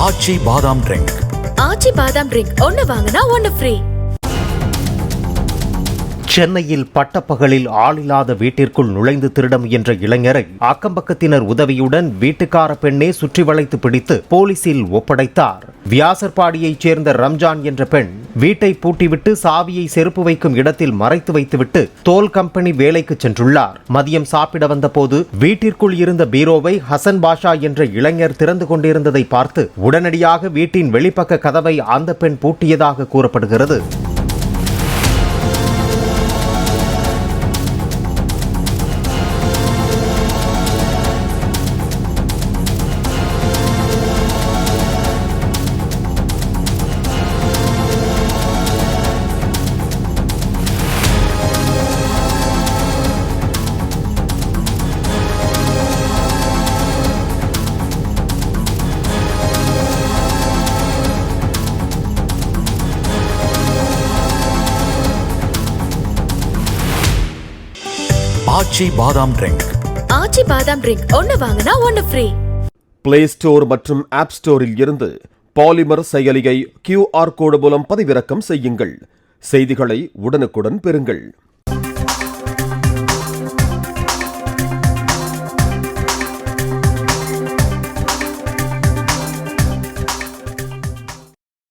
ஆச்சி பாதாம் ட்ரிங்க். ஆச்சி பாதாம் ட்ரிங்க் ஒன்னு வாங்கினா ஒன்னு ஃப்ரீ. சென்னையில் பட்டப்பகலில் ஆளில்லாத வீட்டிற்குள் நுழைந்து திருட முயன்ற இளைஞரை அக்கம்பக்கத்தினர் உதவியுடன் வீட்டுக்கார பெண்ணே சுற்றி வளைத்து பிடித்து போலீசில் ஒப்படைத்தார். வியாசர்பாடியைச் சேர்ந்த ரம்ஜான் என்ற பெண் வீட்டை பூட்டிவிட்டு சாவியை செருப்பு வைக்கும் இடத்தில் மறைத்து வைத்துவிட்டு தோல் கம்பெனி வேலைக்கு சென்றுள்ளார். மதியம் சாப்பிட வந்தபோது வீட்டிற்குள் இருந்த பீரோவை ஹசன் பாஷா என்ற இளைஞர் திறந்து கொண்டிருந்ததை பார்த்து உடனடியாக வீட்டின் வெளிப்பக்க கதவை அந்த பெண் பூட்டியதாக கூறப்படுகிறது. ஆச்சி பாதாம் ட்ரிங்க். ஆச்சி பாதாம் ட்ரிங்க் ஒன்னு வாங்கினா ஒன்னு ஃப்ரீ. பிளே ஸ்டோர் மற்றும் ஆப் ஸ்டோரில் இருந்து பாலிமர் செயலியை QR கோடு மூலம் பதிவிறக்கம் செய்யுங்கள். செய்திகளை உடனுக்குடன் பெறுங்கள்.